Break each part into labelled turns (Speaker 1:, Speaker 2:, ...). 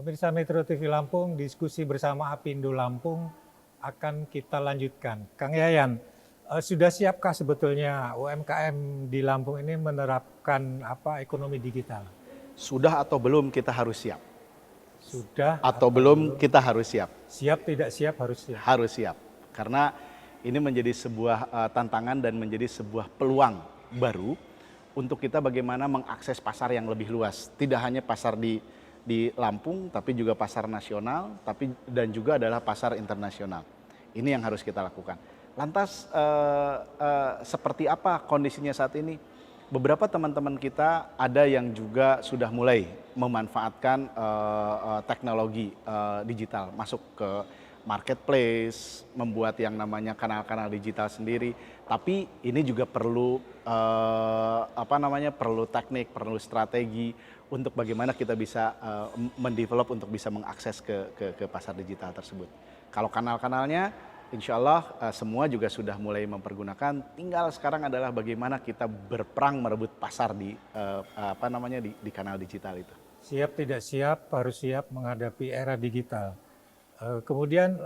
Speaker 1: Pemirsa Metro TV Lampung, diskusi bersama Apindo Lampung akan kita lanjutkan. Kang Yayan, sudah siapkah sebetulnya UMKM di Lampung ini menerapkan ekonomi digital?
Speaker 2: Sudah atau belum kita harus siap.
Speaker 1: Sudah
Speaker 2: Atau belum kita harus siap.
Speaker 1: Siap tidak siap harus siap.
Speaker 2: Harus siap. Karena ini menjadi sebuah tantangan dan menjadi sebuah peluang baru untuk kita bagaimana mengakses pasar yang lebih luas. Tidak hanya pasar di Lampung, tapi juga pasar nasional, dan juga adalah pasar internasional. Ini yang harus kita lakukan. Lantas seperti apa kondisinya saat ini? Beberapa teman-teman kita ada yang juga sudah mulai memanfaatkan teknologi digital, masuk ke marketplace, membuat yang namanya kanal-kanal digital sendiri. Tapi ini juga perlu perlu teknik, perlu strategi untuk bagaimana kita bisa mendevelop untuk bisa mengakses ke pasar digital tersebut. Kalau kanal-kanalnya, insya Allah semua juga sudah mulai mempergunakan. Tinggal sekarang adalah bagaimana kita berperang merebut pasar di kanal digital itu.
Speaker 1: Siap tidak siap harus siap menghadapi era digital. Kemudian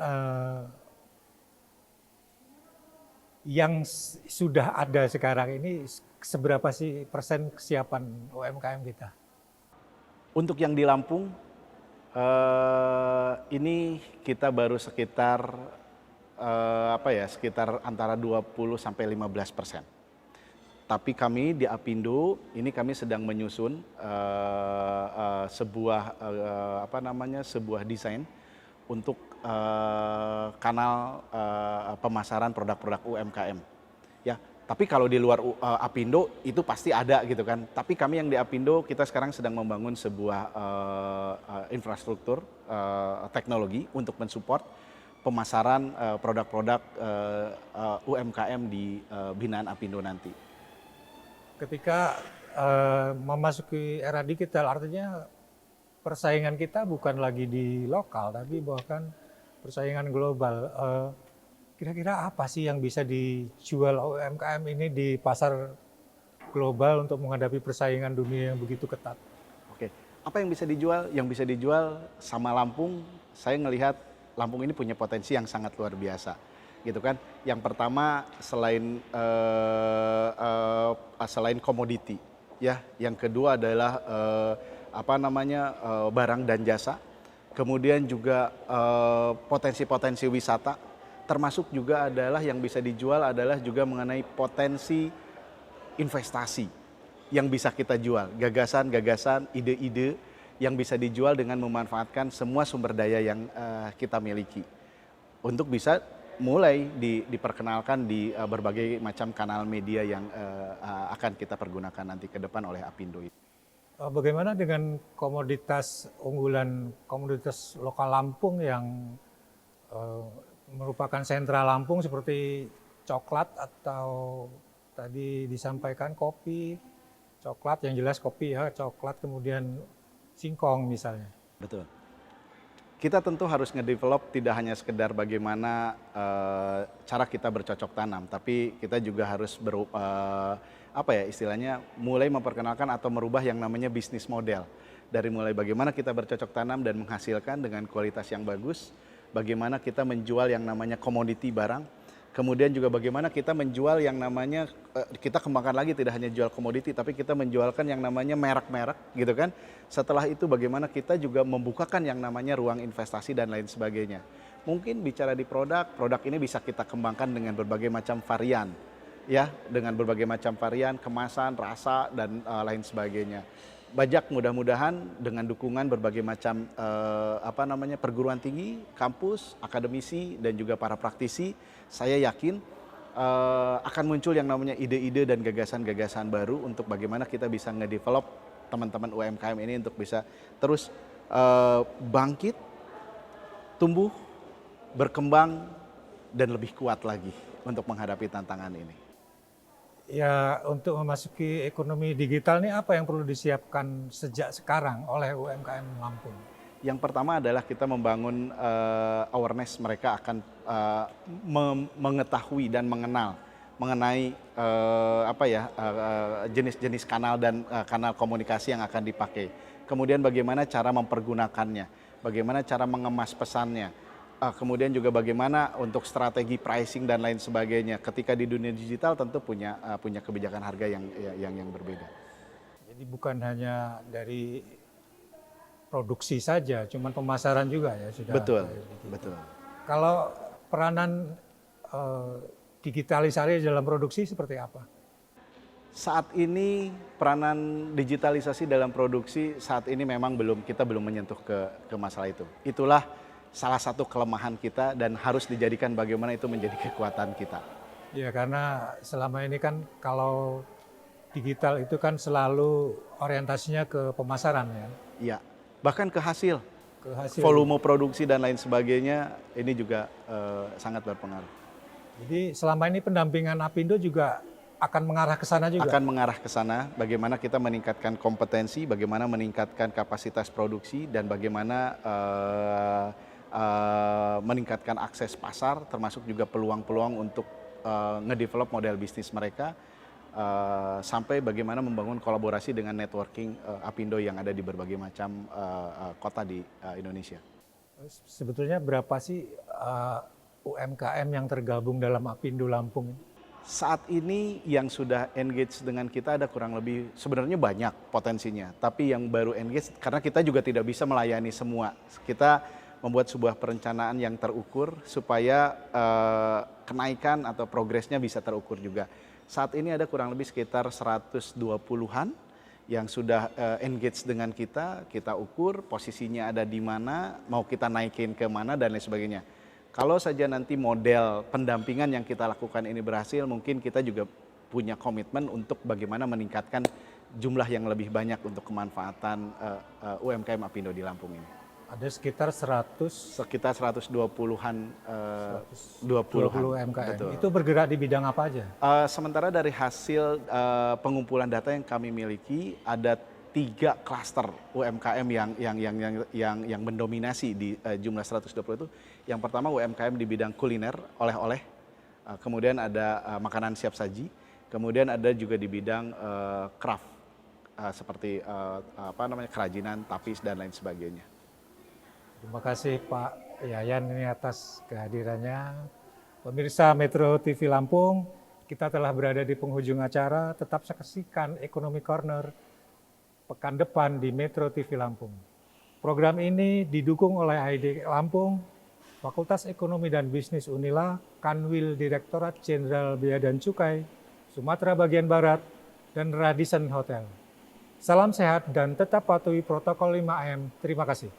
Speaker 1: yang sudah ada sekarang ini seberapa sih persen kesiapan UMKM kita?
Speaker 2: Untuk yang di Lampung ini kita baru sekitar sekitar antara 20 sampai 15%. Tapi kami di Apindo ini kami sedang menyusun sebuah desain untuk kanal pemasaran produk-produk UMKM. Ya, tapi kalau di luar Apindo itu pasti ada gitu kan. Tapi kami yang di Apindo kita sekarang sedang membangun sebuah infrastruktur teknologi untuk mensupport pemasaran produk-produk UMKM di binaan Apindo nanti.
Speaker 1: Ketika memasuki era digital, artinya persaingan kita bukan lagi di lokal, tapi bahkan persaingan global. Kira-kira apa sih yang bisa dijual UMKM ini di pasar global untuk menghadapi persaingan dunia yang begitu ketat?
Speaker 2: Oke, apa yang bisa dijual? Yang bisa dijual sama Lampung, saya ngelihat Lampung ini punya potensi yang sangat luar biasa, gitu kan. Yang pertama selain komoditi, ya. Yang kedua adalah barang dan jasa. Kemudian juga potensi-potensi wisata, termasuk juga adalah yang bisa dijual adalah juga mengenai potensi investasi yang bisa kita jual, gagasan-gagasan, ide-ide yang bisa dijual dengan memanfaatkan semua sumber daya yang kita miliki untuk bisa mulai diperkenalkan di berbagai macam kanal media yang akan kita pergunakan nanti ke depan oleh Apindo.
Speaker 1: Bagaimana dengan komoditas unggulan, komoditas lokal Lampung yang merupakan sentra Lampung seperti coklat atau tadi disampaikan kopi, coklat yang jelas kopi ya, coklat kemudian singkong misalnya.
Speaker 2: Betul. Kita tentu harus ngedevelop tidak hanya sekedar bagaimana cara kita bercocok tanam, tapi kita juga harus mulai memperkenalkan atau merubah yang namanya bisnis model. Dari mulai bagaimana kita bercocok tanam dan menghasilkan dengan kualitas yang bagus, bagaimana kita menjual yang namanya komoditi barang, kemudian juga bagaimana kita menjual yang namanya, kita kembangkan lagi tidak hanya jual komoditi, tapi kita menjualkan yang namanya merek-merek gitu kan. Setelah itu bagaimana kita juga membukakan yang namanya ruang investasi dan lain sebagainya. Mungkin bicara di produk ini bisa kita kembangkan dengan berbagai macam varian. Ya, dengan berbagai macam varian, kemasan, rasa, dan lain sebagainya. Banyak mudah-mudahan dengan dukungan berbagai macam perguruan tinggi, kampus, akademisi, dan juga para praktisi, saya yakin akan muncul yang namanya ide-ide dan gagasan-gagasan baru untuk bagaimana kita bisa ngedevelop teman-teman UMKM ini untuk bisa terus bangkit, tumbuh, berkembang, dan lebih kuat lagi untuk menghadapi tantangan ini.
Speaker 1: Ya, untuk memasuki ekonomi digital ini apa yang perlu disiapkan sejak sekarang oleh UMKM Lampung?
Speaker 2: Yang pertama adalah kita membangun awareness mereka akan mengetahui dan mengenal mengenai jenis-jenis kanal dan kanal komunikasi yang akan dipakai. Kemudian bagaimana cara mempergunakannya. bagaimana cara mengemas pesannya, kemudian juga bagaimana untuk strategi pricing dan lain sebagainya. Ketika di dunia digital tentu punya kebijakan harga yang berbeda.
Speaker 1: Jadi bukan hanya dari produksi saja, cuman pemasaran juga ya sudah.
Speaker 2: Betul, betul.
Speaker 1: Kalau peranan digitalisasi dalam produksi seperti apa?
Speaker 2: Saat ini peranan digitalisasi dalam produksi saat ini memang kita belum menyentuh ke masalah itu. Itulah salah satu kelemahan kita dan harus dijadikan bagaimana itu menjadi kekuatan kita.
Speaker 1: Ya karena selama ini kan kalau digital itu kan selalu orientasinya ke pemasaran ya.
Speaker 2: Iya, bahkan ke hasil, volume produksi dan lain sebagainya ini juga sangat berpengaruh.
Speaker 1: Jadi selama ini pendampingan Apindo juga akan mengarah ke sana juga?
Speaker 2: Akan mengarah ke sana, bagaimana kita meningkatkan kompetensi, bagaimana meningkatkan kapasitas produksi, dan bagaimana meningkatkan akses pasar, termasuk juga peluang-peluang untuk ngedevelop model bisnis mereka, sampai bagaimana membangun kolaborasi dengan networking Apindo yang ada di berbagai macam kota di Indonesia.
Speaker 1: Sebetulnya berapa sih UMKM yang tergabung dalam Apindo Lampung?
Speaker 2: Saat ini yang sudah engage dengan kita ada kurang lebih, sebenarnya banyak potensinya, tapi yang baru engage karena kita juga tidak bisa melayani semua. Kita membuat sebuah perencanaan yang terukur supaya kenaikan atau progresnya bisa terukur juga. Saat ini ada kurang lebih sekitar 120-an yang sudah engage dengan kita ukur posisinya ada di mana, mau kita naikin ke mana dan lain sebagainya. Kalau saja nanti model pendampingan yang kita lakukan ini berhasil, mungkin kita juga punya komitmen untuk bagaimana meningkatkan jumlah yang lebih banyak untuk kemanfaatan UMKM Apindo di Lampung ini.
Speaker 1: Ada sekitar
Speaker 2: 120-an
Speaker 1: 20 UMKM.
Speaker 2: Betul.
Speaker 1: Itu bergerak di bidang apa aja?
Speaker 2: Sementara dari hasil pengumpulan data yang kami miliki, ada 3 klaster UMKM yang mendominasi di jumlah 120 itu. Yang pertama UMKM di bidang kuliner, oleh-oleh, kemudian ada makanan siap saji, kemudian ada juga di bidang craft, seperti kerajinan, tapis dan lain sebagainya.
Speaker 1: Terima kasih Pak Yayan ini atas kehadirannya. Pemirsa Metro TV Lampung, kita telah berada di penghujung acara. Tetap saksikan Ekonomi Corner pekan depan di Metro TV Lampung. Program ini didukung oleh HID Lampung, Fakultas Ekonomi dan Bisnis Unila, Kanwil Direktorat Jenderal Bea dan Cukai, Sumatera Bagian Barat, dan Radisson Hotel. Salam sehat dan tetap patuhi protokol 5M. Terima kasih.